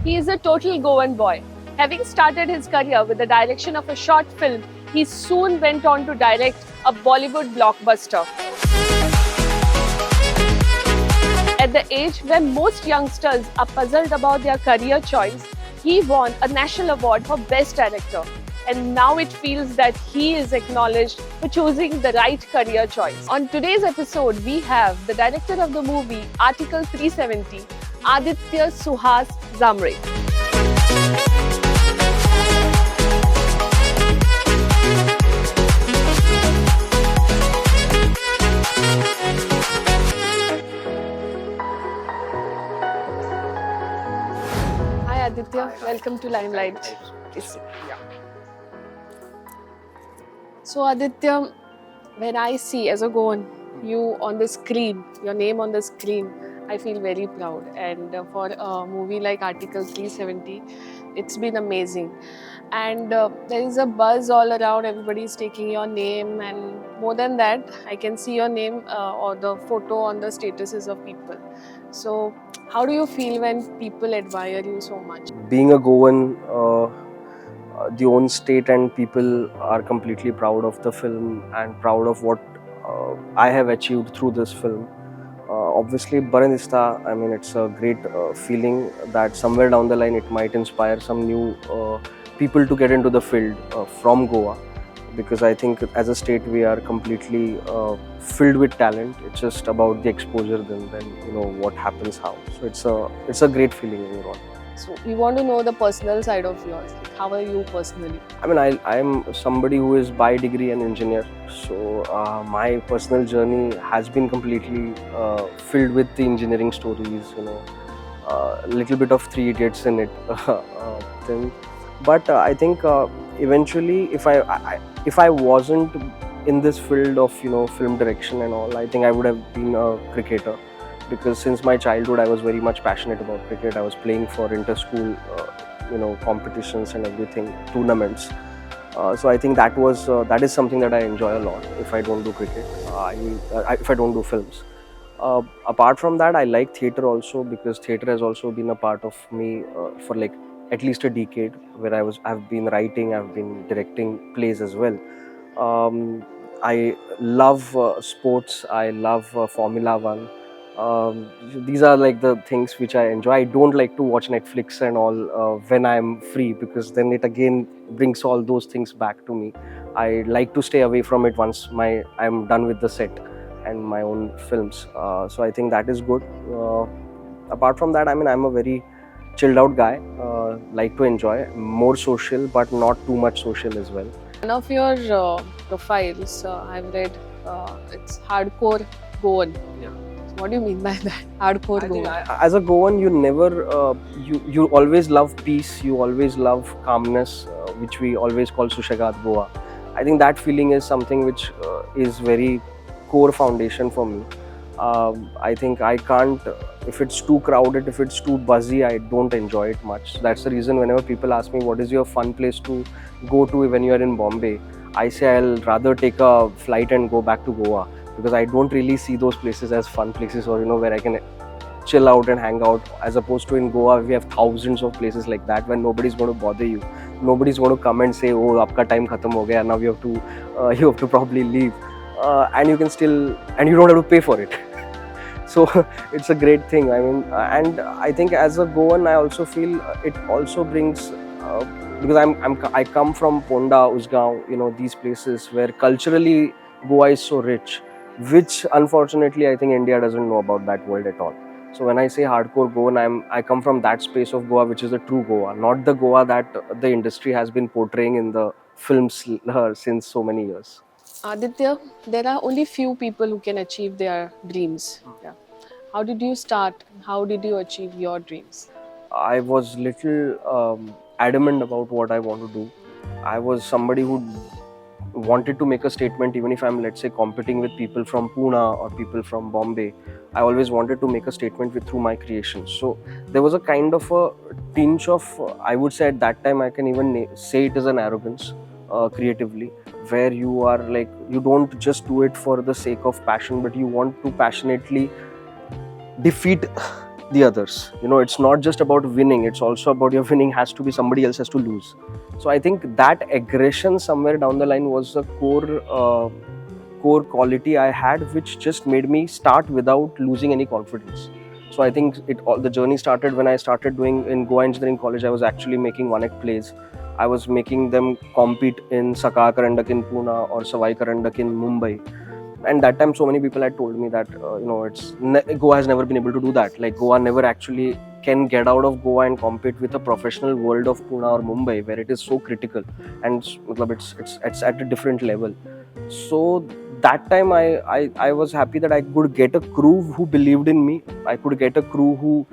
He is a total Goan boy. Having started his career with the direction of a short film, he soon went on to direct a Bollywood blockbuster. At the age where most youngsters are puzzled about their career choice, he won a national award for Best Director. And now it feels that he is acknowledged for choosing the right career choice. On today's episode, we have the director of the movie Article 370, Aditya Suhas Zamre. Hi Aditya, welcome to Limelight. So Aditya, when I see as a Goan you on the screen, your name on the screen, I feel very proud. And for a movie like Article 370, it's been amazing. And there is a buzz all around, everybody is taking your name, and more than that, I can see your name or the photo on the statuses of people. So how do you feel when people admire you so much? Being a Goan, the own state and people are completely proud of the film and proud of what I have achieved through this film. Obviously, Baranista, I mean, it's a great feeling that somewhere down the line it might inspire some new people to get into the field from Goa, because I think as a state we are completely filled with talent. It's just about the exposure, then you know what happens how. So it's a great feeling overall. So we want to know the personal side of yours. Like, how are you personally? I mean, I'm somebody who is by degree an engineer. So my personal journey has been completely filled with the engineering stories. You know, a little bit of Three Idiots in it. Thing. But I think eventually, if I wasn't in this field of film direction and all, I think I would have been a cricketer. Because since my childhood, I was very much passionate about cricket. I was playing for inter-school, competitions and everything, tournaments. So I think that is something that I enjoy a lot. If I don't do cricket, if I don't do films. Apart from that, I like theatre also, because theatre has also been a part of me for like at least a decade, where I've been writing, I've been directing plays as well. I love sports. I love Formula One. These are like the things which I enjoy. I don't like to watch Netflix and all when I'm free, because then it again brings all those things back to me. I like to stay away from it once I'm done with the set and my own films. So I think that is good. Apart from that, I mean, I'm a very chilled out guy. Like to enjoy, more social, but not too much social as well. One of your profiles I've read, it's hardcore Goan. Yeah. What do you mean by that? Hardcore Goan. As a Goan, you never, you always love peace, you always love calmness, which we always call Sushagat Goa. I think that feeling is something which is very core foundation for me. I think I can't, if it's too crowded, if it's too buzzy, I don't enjoy it much. That's the reason whenever people ask me what is your fun place to go to when you're in Bombay, I say I'll rather take a flight and go back to Goa, because I don't really see those places as fun places, or where I can chill out and hang out. As opposed to in Goa, we have thousands of places like that where nobody's going to bother you. Nobody's going to come and say, "Oh, aapka time khatam ho gaya, now you have to probably leave," and you can still, and you don't have to pay for it. So it's a great thing. I mean, and I think as a Goan, I also feel it also brings. Because I come from Ponda, Usgaon, these places where culturally Goa is so rich, which unfortunately I think India doesn't know about that world at all. So when I say hardcore Goan, I come from that space of Goa, which is the true Goa, not the Goa that the industry has been portraying in the films since so many years. Aditya, there are only few people who can achieve their dreams. Yeah. How did you start? How did you achieve your dreams? I was little adamant about what I want to do. I was somebody who wanted to make a statement, even if I'm, let's say, competing with people from Pune or people from Bombay. I always wanted to make a statement through my creations. So there was a kind of a tinge of, I would say at that time, I can even say it as an arrogance creatively, where you are like, you don't just do it for the sake of passion, but you want to passionately defeat the others. It's not just about winning, it's also about your winning has to be somebody else has to lose. So I think that aggression somewhere down the line was a core quality I had, which just made me start without losing any confidence. So I think the journey started when I started doing in Goa Engineering College. I was actually making one act plays. I was making them compete in Sakar Karandak in Pune or Savai Karandak in Mumbai. And that time so many people had told me that Goa has never been able to do that. Like Goa never actually can get out of Goa and compete with a professional world of Pune or Mumbai, where it is so critical and it's at a different level. So that time I was happy that I could get a crew who believed in me. I could get a crew who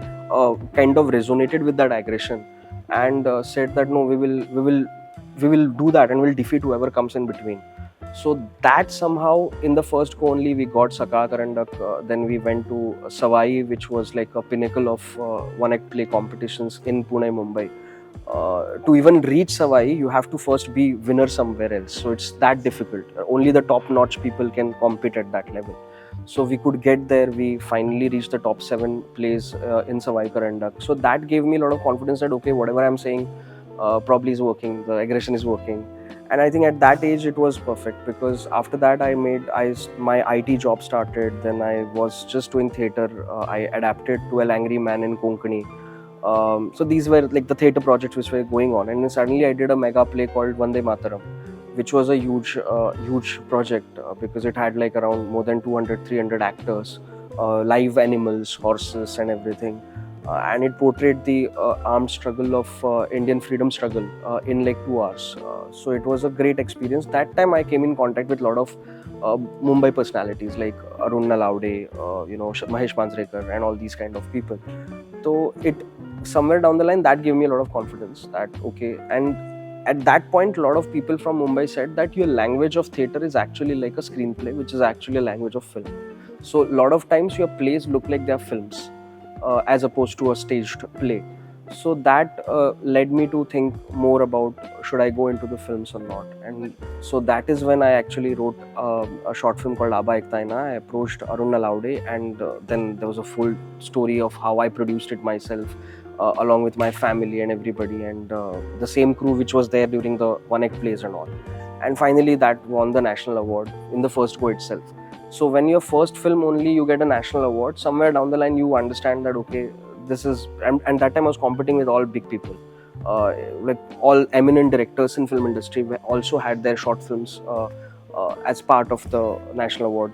kind of resonated with that aggression and said that no, we will do that and we'll defeat whoever comes in between. So that somehow in the first go only we got Sakar Karandak. Then we went to Savai, which was like a pinnacle of one act play competitions in Pune, Mumbai. To even reach Savai, you have to first be winner somewhere else. So it's that difficult. Only the top-notch people can compete at that level. So we could get there. We finally reached the top 7 plays in Savai Karandak. So that gave me a lot of confidence that okay, whatever I'm saying probably is working. The aggression is working. And I think at that age it was perfect, because after that my IT job started. Then I was just doing theatre. I adapted to A Angry Man in Konkani. So these were like the theatre projects which were going on, and then suddenly I did a mega play called Vande Mataram, which was a huge project because it had like around more than 200-300 actors, live animals, horses and everything. And it portrayed the armed struggle of Indian freedom struggle in like 2 hours. So it was a great experience. That time I came in contact with a lot of Mumbai personalities like Arun Nalaude, Mahesh Manjrekar and all these kind of people. So it somewhere down the line that gave me a lot of confidence that okay. And at that point a lot of people from Mumbai said that your language of theatre is actually like a screenplay, which is actually a language of film. So a lot of times your plays look like they're films. As opposed to a staged play. So that led me to think more about should I go into the films or not. And so that is when I actually wrote a short film called Aba Ekta Aina. I approached Arun Nalaude, and then there was a full story of how I produced it myself along with my family and everybody, and the same crew which was there during the one act plays and all. And finally that won the national award in the first go itself. So when your first film only you get a national award, somewhere down the line you understand that okay, this is, and that time I was competing with all big people, like all eminent directors in film industry also had their short films as part of the national award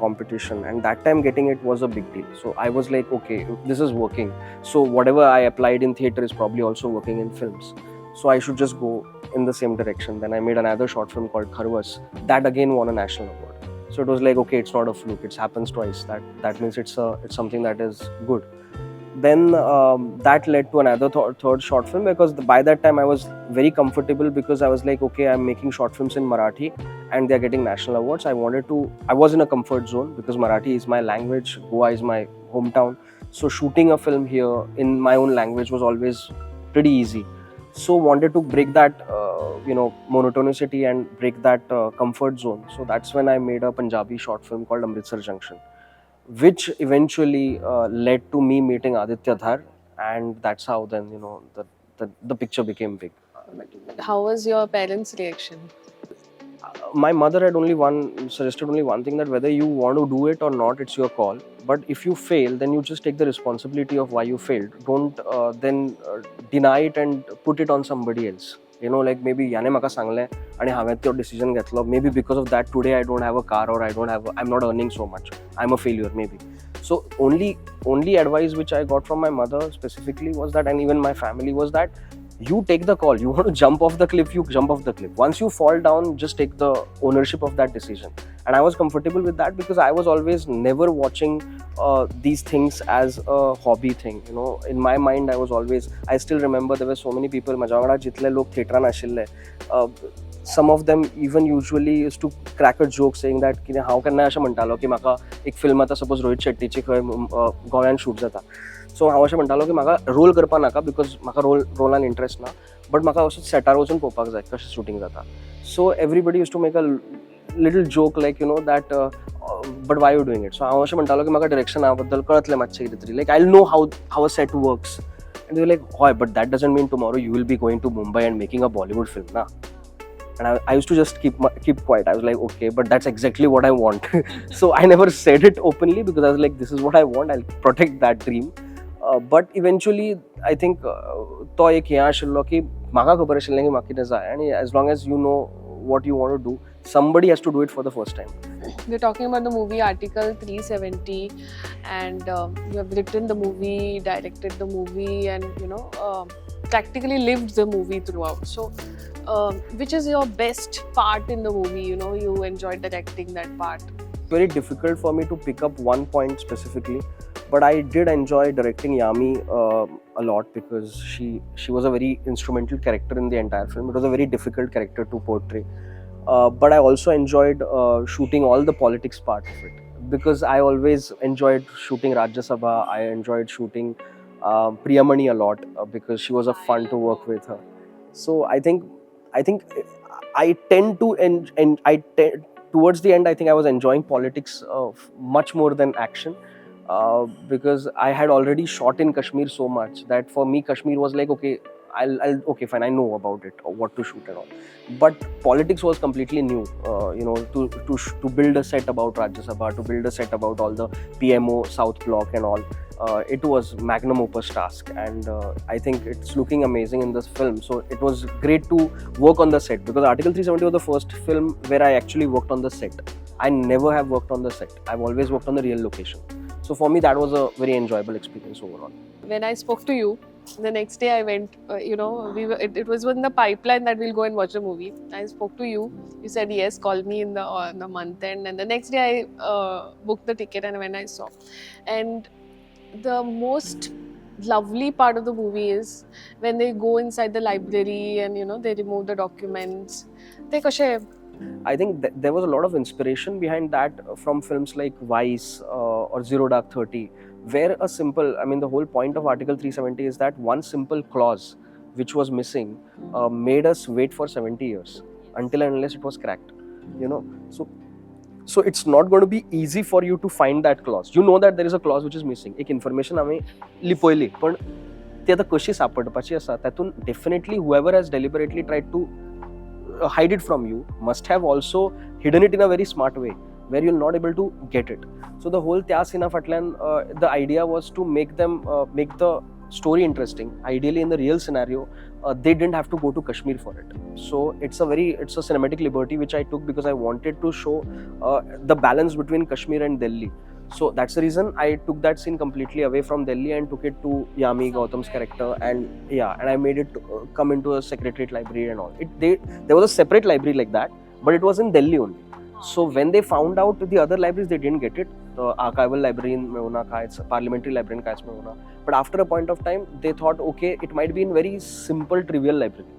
competition, and that time getting it was a big deal. So I was like okay, this is working, so whatever I applied in theatre is probably also working in films, so I should just go in the same direction. Then I made another short film called Kharvas that again won a national award. So it was like okay, it's not a fluke, it happens twice, that means it's something that is good. Then that led to another third short film, because by that time I was very comfortable, because I was like okay, I'm making short films in Marathi and they're getting national awards. I was in a comfort zone because Marathi is my language, Goa is my hometown, so shooting a film here in my own language was always pretty easy. So wanted to break that monotonicity and break that comfort zone. So that's when I made a Punjabi short film called Amritsar Junction, which eventually led to me meeting Aditya Dhar, and that's how then the picture became big. How was your parents' reaction? My mother had suggested only one thing, that whether you want to do it or not, it's your call. But if you fail, then you just take the responsibility of why you failed. Don't then deny it and put it on somebody else. Like maybe याने म्हाका सांगलें आणि हांवें तो decision घेतलो. Maybe because of that today I don't have a car, or I'm not earning so much. I'm a failure maybe. So only advice which I got from my mother specifically was that, and even my family, was that you take the call. You want to jump off the cliff, you jump off the cliff. Once you fall down, just take the ownership of that decision. And I was comfortable with that, because I was always never watching these things as a hobby thing. In my mind, I still remember there were so many people, माझ्या वांगडा जितले लोक थिएटरान आशिल्ले, some of them even usually used to crack a joke saying that की हांव केन्ना अशें म्हणटालो की म्हाका एक फिल्म आतां सपोज रोहित शेट्टीची खंय गोंयान शूट जाता, सो हांव अशें म्हणटालो की म्हाका रोल करपा नाका, बिकॉज म्हाका रोलान इंट्रस्ट ना, बट म्हाका असो सेटार वचून पळोवपाक जाय कशें शूटिंग जाता. So everybody use to make a little joke like, that but why are you doing it? So हांव अशें म्हणटालो की म्हाका डिरेक्शना बद्दल कळतलें मातशें कितें तरी, like I'll know how a set works. And they were like, hoy, but that doesn't mean tomorrow you will be going to Mumbai and making a Bollywood film, na? And I used to just keep quiet. I was like, okay, but that's exactly what I want. So I never said it openly because I was like, this is what I want. I'll protect that dream. But eventually, I think तो एक हें आशिल्लो की म्हाका खबर आशिल्लें की म्हाका कितें जाय, and as long as you know what you want to do, somebody has to do it for the first time. We're talking about the movie Article 370, and you have written the movie, directed the movie, and practically lived the movie throughout. So, which is your best part in the movie? You enjoyed directing that part. Very difficult for me to pick up one point specifically, but I did enjoy directing Yami a lot because she was a very instrumental character in the entire film. It was a very difficult character to portray. But I also enjoyed shooting all the politics part of it because I always enjoyed shooting Rajya Sabha. I enjoyed shooting Priyamani a lot because she was a fun to work with her. So I think I tend to towards the end I think I was enjoying politics much more than action. Because I had already shot in Kashmir so much that for me Kashmir was like, okay, I'll okay, fine, I know about it, or what to shoot and all. But politics was completely new, to build a set about Rajya Sabha, to build a set about all the PMO South Block and all. It was magnum opus task, and I think it's looking amazing in this film. So it was great to work on the set because Article 370 was the first film where I actually worked on the set. I never have worked on the set. I've always worked on the real location. So for me, that was a very enjoyable experience overall. When I spoke to you, the next day I went, it was in the pipeline that we'll go and watch the movie. I spoke to you. You said, yes, call me in the month end. And the next day I booked the ticket and when I saw. And the most lovely part of the movie is when they go inside the library and, they remove the documents. I think there was a lot of inspiration behind that from films like Vice or Zero Dark 30, where the whole point of Article 370 is that one simple clause which was missing made us wait for 70 years until and unless it was cracked. So it's not going to be easy for you to find that clause. You know that there is a clause which is missing. एक information आम्ही लिपोयली, पण ती आता कशी सापडपाची आसा तातून definitely whoever has deliberately tried to hide it from you must have also hidden it in a very smart way where you're not able to get it. So the whole त्या सिना फाटल्यान the idea was to make the story interesting. Ideally in the real scenario they didn't have to go to Kashmir for it. So it's a cinematic liberty which I took because I wanted to show the balance between Kashmir and Delhi. So that's the reason I took that scene completely away from Delhi and took it to Yami Gautam's character, and I made it come into a secretariat library and all. There was a separate library like that, but it was in Delhi only. So when they found out the other libraries, they didn't get it. The archival library in Meona ka, it's parliamentary library in Kais Meona. But after a point of time, they thought, okay, it might be in very simple, trivial library,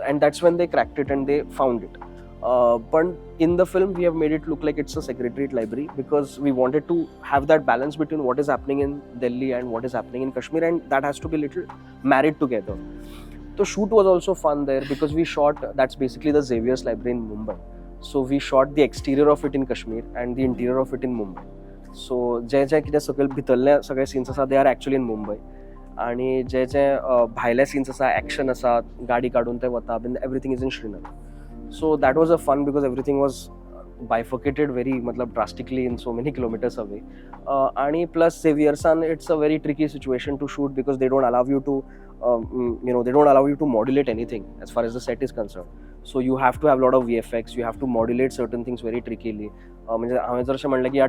and that's when they cracked it and they found it. But in the film, we have made it look like it's a secretariat library because we wanted to have that balance between what is happening in Delhi and what is happening in Kashmir, and that has to be little married together. The shoot was also fun there because we shot, that's basically the Xavier's library in Mumbai. So we shot the exterior of it in Kashmir and the interior of it in Mumbai. So जे कितें सकयल भितरले सगळे scenes आसा they are actually in Mumbai. आणि जे भायले scenes आसा, action आसा, गाडी काडून ते वता, everything is in Srinagar. So that was a fun because everything was bifurcated very drastically in so many kilometers away. And plus Xaviersan, it's a very tricky situation to shoot because they don't allow you to modulate anything as far as the set is concerned. So you have to have a lot of VFX, you have to modulate certain things very trickily.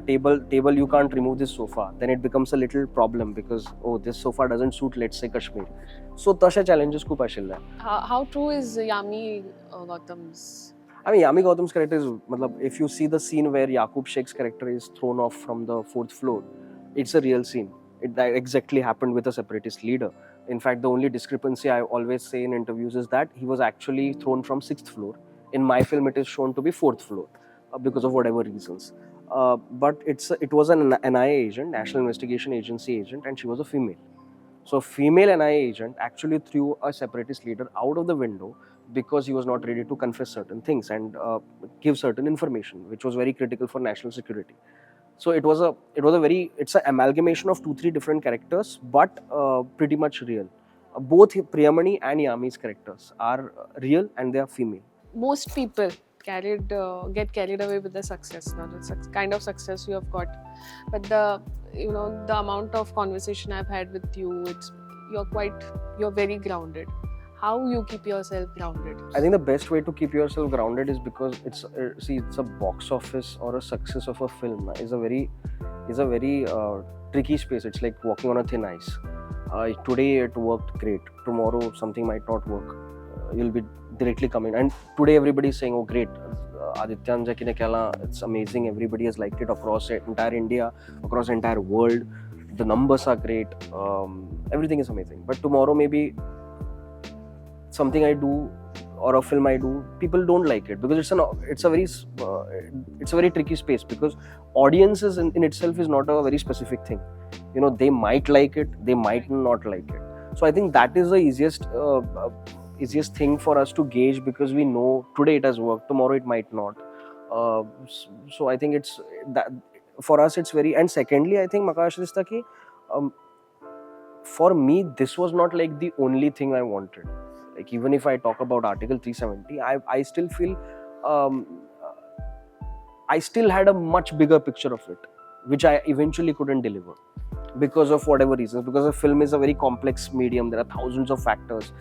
Table you can't remove this sofa, then it becomes a little problem because this sofa doesn't suit, let's say, Kashmir. So tashe challenges खूप आशिल्ले. How true is Yami Gautam's? Yami Gautam's character is, if you see the scene where Yaqub Sheikh's character is thrown off from the 4th floor, it's a real scene. That exactly happened with a separatist leader. In fact, the only discrepancy I always say in interviews is that he was actually thrown from 6th floor. In my film, it is shown to be 4th floor because of whatever reasons. But it was an NIA agent, National Investigation Agency agent, and she was a female. So a female NIA agent actually threw a separatist leader out of the window because he was not ready to confess certain things and give certain information, which was very critical for national security. So it's an amalgamation of 2-3 different characters, but pretty much real. Both Priyamani and Yami's characters are real and they are female. Most people get carried away with the success, now the kind of success you have got, but the amount of conversation I've had with you, you're very grounded. How you keep yourself grounded? I think the best way to keep yourself grounded is because it's a box office or a success of a film is a very tricky space. It's like walking on a thin ice. Today it worked great. Tomorrow something might not work. You'll be directly coming. And today everybody is saying, "Oh, great! Aditya Anjaki ne kela, it's amazing. Everybody has liked it across entire India, across entire world. The numbers are great. Everything is amazing." But tomorrow maybe something I do or a film I do, people don't like it because it's a very tricky space, because audiences in itself is not a very specific thing. They might like it, they might not like it. So I think that is the easiest thing for us to gauge, because we know today it has worked, tomorrow it might not. So I think it's that for us it's very. And secondly, I think Maka Ashrista ki for me this was not like the only thing I wanted. Like, even if I talk about Article 370, I still feel I still had a much bigger picture of it, which I eventually couldn't deliver because of whatever reasons. Because a film is a very complex medium, there are thousands of factors.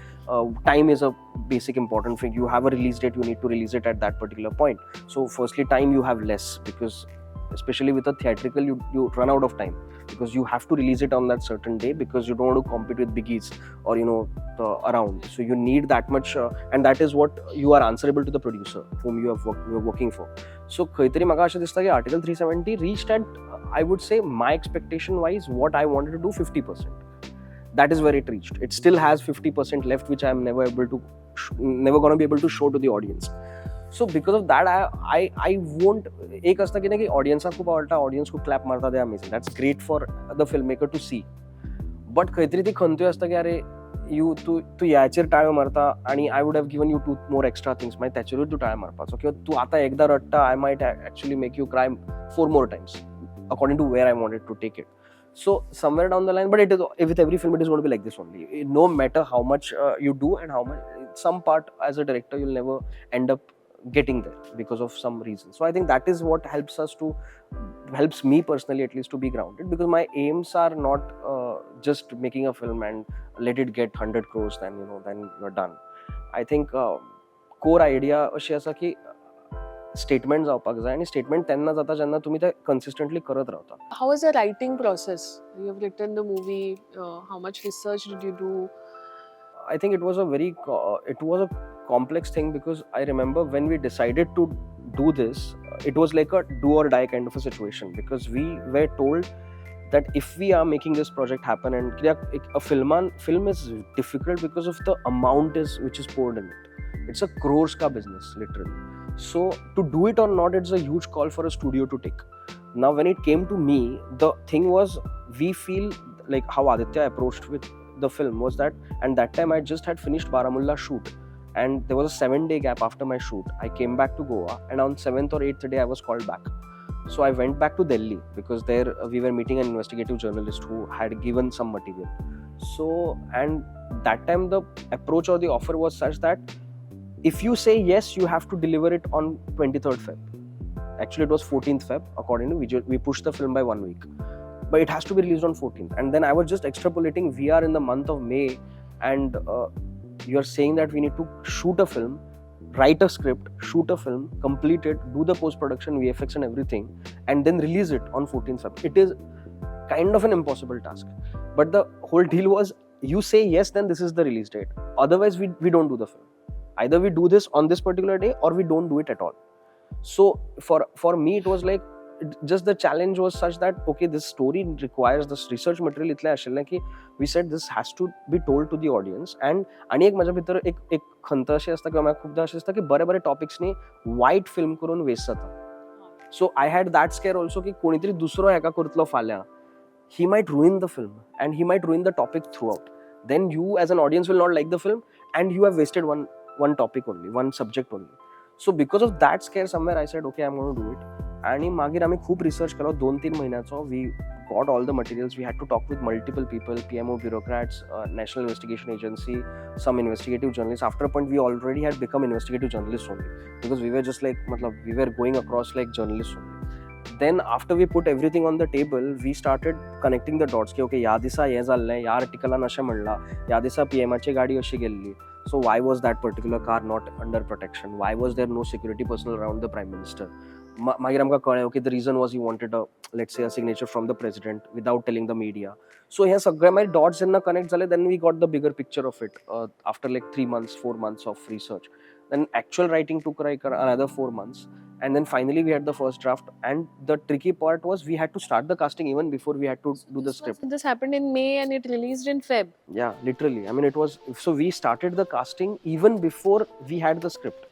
Time is a basic important thing. You have a release date, you need to release it at that particular point. So firstly, time you have less, because especially with a theatrical, you run out of time, because you have to release it on that certain day, because you don't want to compete with biggies or around. So you need that much, and that is what you are answerable to the producer whom you're working for. So kaitari maka asha dista ki Article 370 reached at, I would say, my expectation wise, what I wanted to do, 50%. That is where it reached. It still has 50% left, which I'm never going to be able to show to the audience. So because of that, I won't. एक असता की नाही की audience खूप आवडता, audience खूप clap मारता, they are amazing. That's great for the filmmaker to see. But काहीतरी ती खंतोय असता की अरे तू याचेर टाळ्यो मारता आणि I would have given you 2 more extra things. मागीर त्याचेरूय तू टाळ्यो मारपाचो, किंवा तू आता एकदा रडटा, I might actually make you cry 4 more times according to where I wanted to take it. So somewhere down the line, but it is with every film, it is going to be like this only. No matter how much you do and how much, some part as a director you'll never end up getting there because of some reason. So I think that is what helps me personally at least to be grounded, because my aims are not just making a film and let it get 100 crores, then you're done. I think core idea अशी आसा की statement जावपाक जाय, आणि statement तेन्ना जाता जेन्ना तुमी ते कन्सिस्टंटली करत रावता. How was the writing process? You have written the movie. How much research did you do? I think it was a complex thing, because I remember when we decided to do this, it was like a do or die kind of a situation, because we were told that if we are making this project happen, and a film is difficult because of the amount which is poured in it. It's a crores ka business, literally. So to do it or not, it's a huge call for a studio to take. Now when it came to me, the thing was, we feel like how Aditya approached with the film was that, and that time I just had finished Baramulla shoot, and there was a 7-day gap after my shoot. I came back to Goa, and on 7th or 8th day I was called back. So I went back to Delhi, because there we were meeting an investigative journalist who had given some material. So, and that time the approach or the offer was such that if you say yes, you have to deliver it on 23rd Feb. Actually, it was 14th Feb. According to we pushed the film by 1 week, but it has to be released on 14th. And then I was just extrapolating. We are in the month of May, and you are saying that we need to shoot a film, write a script, shoot a film, complete it, do the post-production, VFX and everything, and then release it on 14th Feb. It is kind of an impossible task. But the whole deal was, you say yes, then this is the release date. Otherwise, we don't do the film. Either we do this on this particular day, or we don't do it at all. So for me, it was like, just the challenge was such that, okay, this story requires this research material इतले आशिल्लें की we said this has to be told to the audience. And आणि एक माझ्या भितर एक खंत अशी असता, किंवा म्हाका खूबदां अशें दिसता की बरे टॉपिक्सनी वायट फिल्म करून वेस्ट जाता. So I had that scare also की कोणीतरी दुसरो हेका करतलो फाल्यां, he might ruin the film and he might ruin the topic throughout. Then you as an audience will not like the film, and you have wasted one topic only, one subject only. So because of that scare somewhere I said okay, I'm going to do it. आणि मागीर आम्ही खूप research केलो 2-3 महिन्याचो. We got all the materials. We had to talk with multiple people, PMO bureaucrats, National Investigation Agency, some investigative journalists. After a point, we already had become investigative journalists only, because we were just like, we were going across like journalists only. Then after we put everything on the table, we started connecting the dots. Okay, या दिसा हे जाल्लें, ह्या आर्टिकलान अशें म्हणलां, ह्या दिसा PMची गाडी अशी गेल्ली. So why was that particular car not under protection? Why was there no security personnel around the Prime Minister? मागीर आमकां कळ्ळें okay, the reason was he wanted let's say a signature from the president without telling the media. So हे सगळे मागीर dots जेन्ना connect जाले, then we got the bigger picture of it after like 3 months, 4 months of research. Then actual writing took like another 4 months, and then finally we had the first draft. And the tricky part was we had to start the casting even before we had to do the script. This happened in May and it released in Feb. Yeah, literally. I mean, it was, so we started the casting even before we had the script.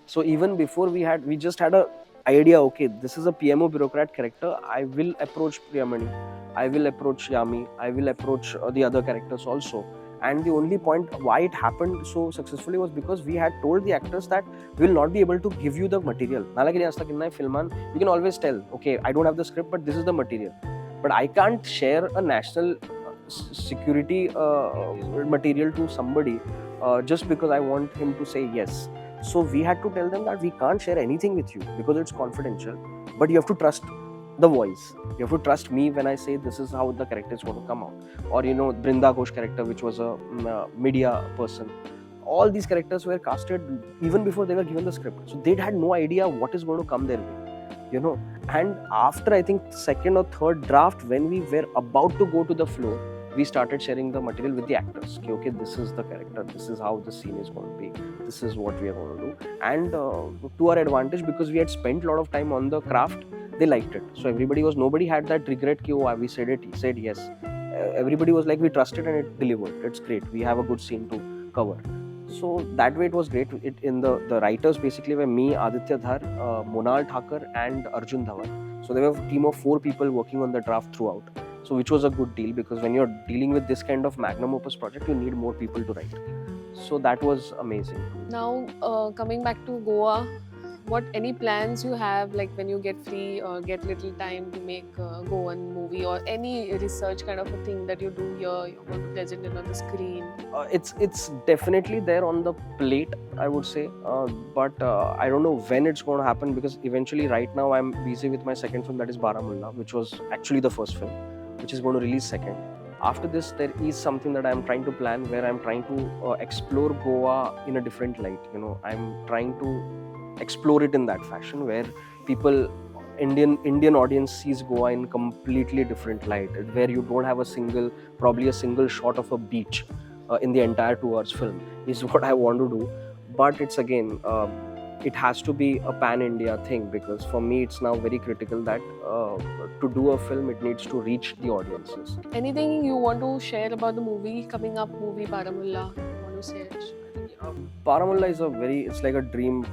So even before we just had a idea, okay, this is a PMO bureaucrat character. I will approach Priyamani, I will approach Yami, I will approach the other characters also. And the only point why it happened so successfully was because we had told the actors that we will not be able to give you the material. You can always tell, okay, I don't have the script, but this is the material. But I can't share a national security material to somebody just because I want him to say yes. So we had to tell them that we can't share anything with you because it's confidential, but you have to trust the voice. You have to trust me when I say this is how the character is going to come out. Or Brinda Ghosh character, which was a media person. All these characters were casted even before they were given the script. So they had no idea what is going to come their way, And after I think second or third draft, when we were about to go to the floor, we started sharing the material with the actors. Okay, this is the character, this is how the scene is going to be, this is what we are going to do. And to our advantage, because we had spent a lot of time on the craft, they liked it. So nobody had that regret, oh, we said it, he said yes. Everybody was like, we trusted and it delivered. It's great. We have a good scene to cover. So that way it was great. In the writers basically were me, Aditya Dhar, Monal Thakur and Arjun Dhawan. So there were a team of 4 people working on the draft throughout. So which was a good deal, because when you're dealing with this kind of magnum opus project, you need more people to write. So that was amazing. Now coming back to Goa, any plans you have, like when you get free or get little time to make a Goan movie, or any research kind of a thing that you do here, you want to present it on the screen? It's definitely there on the plate, I would say, but I don't know when it's going to happen, because eventually right now I'm busy with my second film, that is Baramulla, which was actually the first film, which is going to release second. After this, there is something that I'm trying to plan, where I'm trying to explore Goa in a different light. I'm trying to explore it in that fashion, where Indian audience sees Goa in completely different light, where you don't have probably a single shot of a beach in the entire 2 hours film, is what I want to do. But it's again, it has to be a pan-India thing, because for me it's now very critical that to do a film, it needs to reach the audiences. Anything you want to share about the movie, coming up movie Baramulla, you want to say? Baramulla is it's like a dream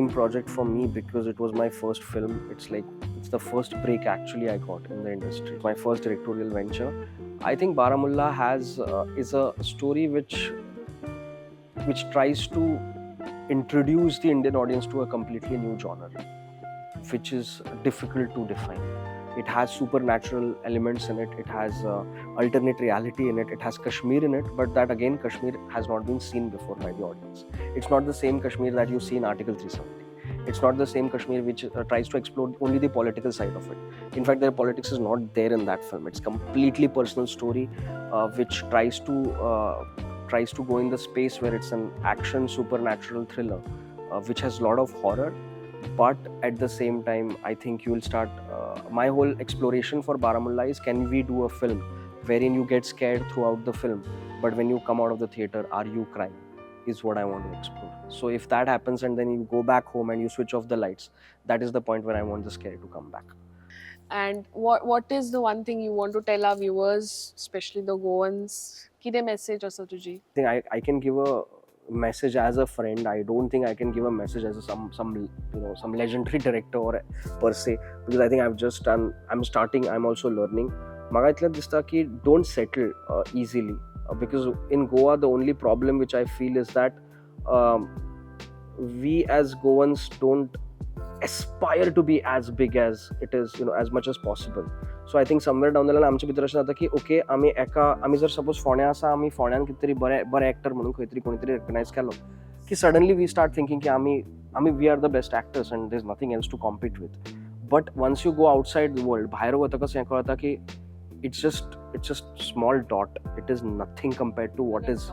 project for me, because it was my first film. It's the first break actually I got in the industry. My first directorial venture. I think Baramulla is a story which tries to introduce the Indian audience to a completely new genre, which is difficult to define. It has supernatural elements in it, it has alternate reality in it, it has Kashmir in it, but that again, Kashmir has not been seen before by the audience. It's not the same Kashmir that you see in Article 370. It's not the same Kashmir which tries to explore only the political side of it. In fact, their politics is not there in that film. It's completely personal story which tries to go in the space where it's an action supernatural thriller which has a lot of horror. But at the same time, I think you will start, my whole exploration for Baramulla is, can we do a film wherein you get scared throughout the film, but when you come out of the theatre, are you crying, is what I want to explore. So if that happens and then you go back home and you switch off the lights, that is the point where I want the scare to come back. And what is the one thing you want to tell our viewers, especially the Goans? Kide message asa tuji? I think I can give a message as a friend. I don't think I can give a message as some legendary director or per se, because I think I'm starting, I'm also learning. Maga itla dista ki don't settle easily. because in Goa the only problem which I feel is that we as Goans don't aspire to be as big as it is, as much as possible. So I think somewhere down the line आमच्या भितर अशें जाता की okay आमी जर suppose फोंड्या आसा, आमी फोंड्यान कितें तरी बरे एक्टर म्हणून खंय तरी कोणी तरी रेकग्नायज केलो की सडनली वी स्टार्ट थिंकिंग की आमी we are the best actors and there is nothing else to compete with. But once you go outside the world, भायर वतकच हें कळटा की it's just small dot. It is nothing compared to what is.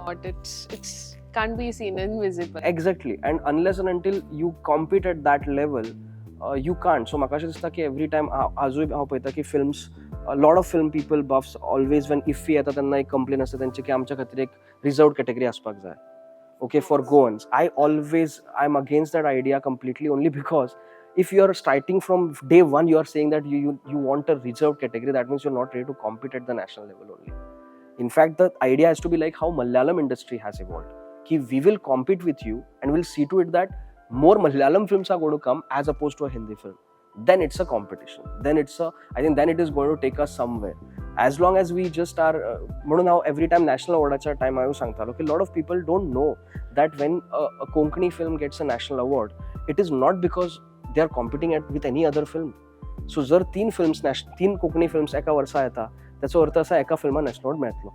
It's can't be seen, invisible. Exactly, and unless and until you compete at that level, you can't. So म्हाका अशें दिसता की every time आजूय हांव पळयता की films, a lot of film people buffs always when iffy येता तेन्ना एक complaint आसता तेंची की आमच्या खातीर एक reserved category आसपाक जाय. Okay, for Goans, I'm against that idea completely, only because if you are starting from day one, you are saying that you want a reserved category. That means you're not ready to compete at the national level only. In fact, the idea has to be like how Malayalam industry has evolved. Ki we will compete with you and we'll see to it that more Malayalam films are going to come as opposed to a Hindi film. Then it's a competition. I think then it is going to take us somewhere. As long as we just are, now every time national award's time I was saying that a lot of people don't know that when a Konkani film gets a national award, it is not because they are competing with any other film. So जर 3 Konkani films एका वर्सा येता, त्याचो अर्थ असा एका फिल्मान national award मेळटलो.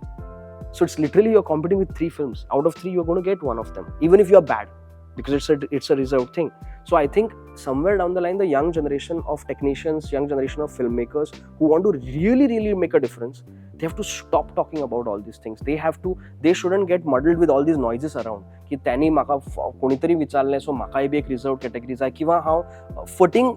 So it's literally you're competing with 3 films. Out of 3 you're going to get one of them, even if you're bad, because it's a reserved thing. So I think somewhere down the line, the young generation of technicians, young generation of filmmakers who want to really make a difference, they have to stop talking about all these things. They shouldn't get muddled with all these noises around. की त्यांनी म्हाका कोणीतरी विचारलें सो म्हाकाय B एक reserve category जाय, किंवा हांव फटींग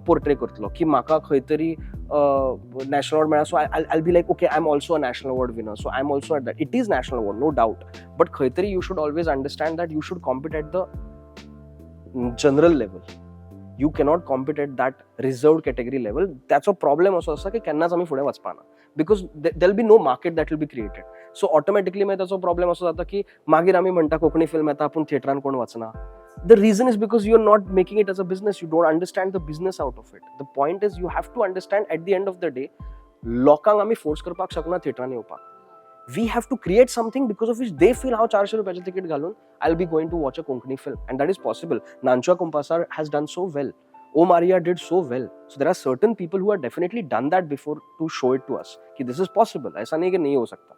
पोर्ट्रे करतलो की म्हाका खंय तरी नॅशनल अवॉर्ड मेळ्ळा, so I be like okay I am also a national award winner, so I am also at that. It is national award, no doubt, but खंय तरी you should always understand that you should compete at the general level. You cannot compete at that reserved category level. त्याचो problem असो आसा की केन्नाच आमी फुडें वचपाना, because there will be no market that will be created. So automatically मागीर ताचो प्रॉब्लेम असो जाता की मागीर आमी म्हणटा कोंकणी फिल्म येता पूण थिएटरान कोण वचना. The reason is because you are not making it as a business. You don't understand the business out of it. The point is you have to understand at the end of the day, लोकांक आमी force करपाक शकना थिएटरान येवपाक. We have to create something because of which they feel हांव 400 रुपयाचें ticket घालून I'll be going to watch a Konkani film, and that is possible. Nanchua Kompasar has done so well. O Maria did so well. So there are certain people who have definitely done that before to show it to us कि this is possible. ऐसा नहीं कि नहीं हो सकता.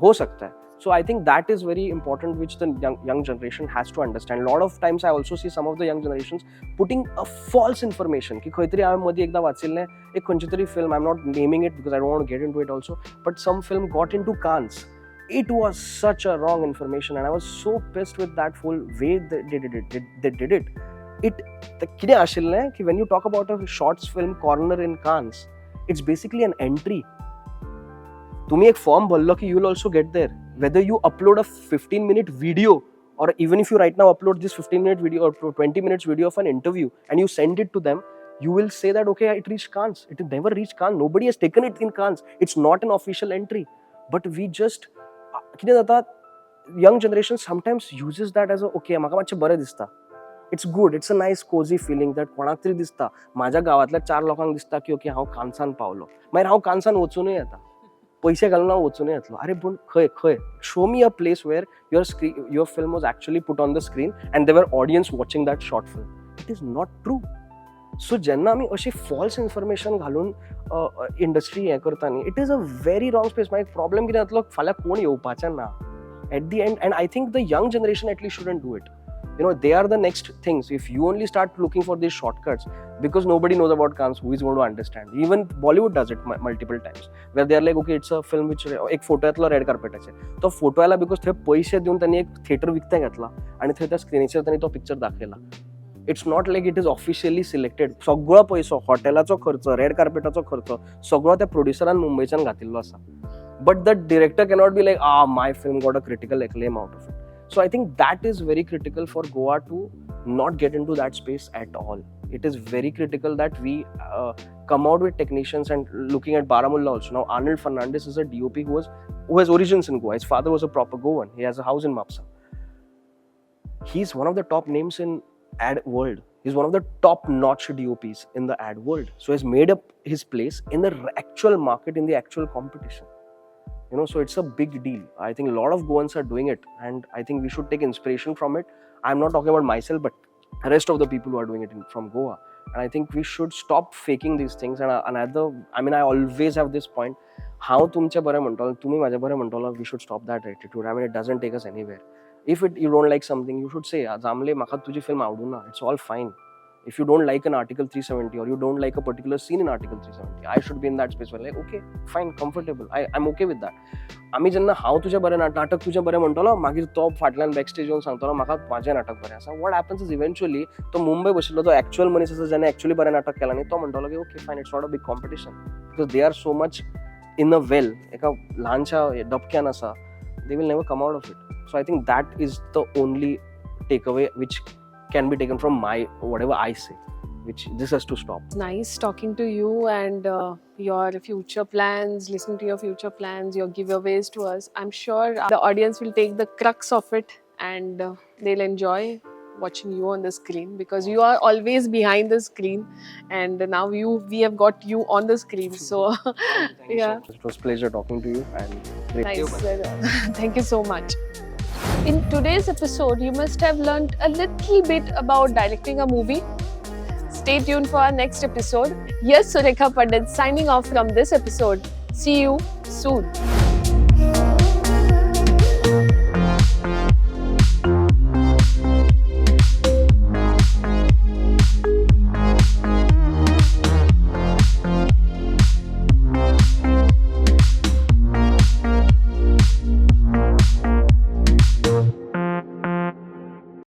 हो सकता है. So I think that is very important, which the young generation has to understand. A lot of times I also see some of the young generations putting a false information की खंय तरी हांवें मदीं एकदां वाचिल्लें एक खंयची तरी film, I'm not naming it because I don't want to get into it also, but some film got into Cannes. It was such a wrong information and I was so pissed with that whole way they did it. कितें आशिल्लें की when you talk about a short film corner in Cannes, it's basically an entry. तुम्ही एक form भरलो की you will also get there. Whether you upload a 15-minute video, or even if you right now upload this 15-minute video or 20 minutes video of an interview and you send it to them, you will say that okay, it reached Cannes. It never reached Cannes. Nobody has taken it in Cannes. It's not an official entry. But we just कितें जाता, young generation sometimes uses that as a okay, म्हाका मातशें बरें दिसता. It's good. It's a nice cozy feeling that कोणाक तरी दिसता, म्हाज्या गांवांतल्या 4 लोकांक दिसता की ओके हांव कान्सान पावलो, मागीर हांव कान्सान वचूनय येता, पैसे घालून हांव वचूनय येतलो. अरे पूण खंय show me a place where your film was actually put on the screen and there were audience watching that short film. It is not true. सो जेन्ना आमी अशी फॉल्स इन्फॉर्मेशन घालून इंडस्ट्री हें करता न्ही, it is a very wrong space. मागीर problem कितें जातलो, फाल्यां कोण येवपाचें ना at the and. And I think the young generation at least shouldn't do it. You know, they are the next things. If you only start looking for these shortcuts, because nobody knows about Cannes, who is going to understand? Even Bollywood does it multiple times, where they are like, okay, it's a film which एक photo येतलो red कार्पेटाचेर, तो photo आयला because थंय पयशे दिवन त्यांनी एक theatre विकतें घेतला आनी थंय त्या स्क्रिनीचेर त्यांनी तो पिक्चर दाखयला. It's not like it is officially selected. सगळो पयसो, हॉटेलाचो खर्च, रेड कार्पेटाचो खर्च, सगळो त्या प्रोड्युसरान मुंबयच्यान घातिल्लो आसा. But the director cannot be like my film got a critical acclaim out of it. So I think that is very critical for Goa to not get into that space at all. It is very critical that we come out with technicians, and looking at Baramulla also. Now Arnold Fernandez is a DOP who has origins in Goa. His father was a proper Goan. He has a house in Mapsa. He's one of the top names in ad world. He's one of the top notch DOPs in the ad world. So he's made up his place in the actual market, in the actual competition. So it's a big deal. I think a lot of Goans are doing it, and I think we should take inspiration from it. I'm not talking about myself, but the rest of the people who are doing it from Goa. And I think we should stop faking these things. And I always have this point. How तुमचे बरे म्हणटलो, तुम्ही माझे बरे म्हणटलो, we should stop that attitude. I mean, it doesn't take us anywhere. If you don't like something, you should say, जामले म्हाका तुझी film आवडूना. It's all fine. If you don't like an Article 370 or you don't like a particular scene in Article 370, I should be in that space where like, okay, fine, comfortable. I'm okay with that. आम्ही जेन्ना हांव तुझे बरे नाटक तुझे बरे म्हणटलो, मागीर तो फाटल्यान बॅकस्टेज येवन सांगतलो म्हाका माझे नाटक बरें आसा. What happens is eventually तो मुंबय बशिल्लो तो actual मनीस आसा ज्याने actually बरें नाटक केलां न्ही, तो म्हणटलो की okay fine, it's not a big competition because they are so much in a well, एका ल्हानशा डबक्यान आसा, they will never come out of it. So I think that is the only takeaway which can be taken from my whatever I say, which this has to stop. Nice talking to you and your future plans, listening to your future plans, your giveaways to us. I'm sure the audience will take the crux of it and they'll enjoy watching you on the screen because you are always behind the screen and now we have got you on the screen. So yeah, It was a pleasure talking to you and great. nice. Thank you so much. In today's episode, you must have learned a little bit about directing a movie. Stay tuned for our next episode. Here's Surekha Pandit signing off from this episode. See you soon.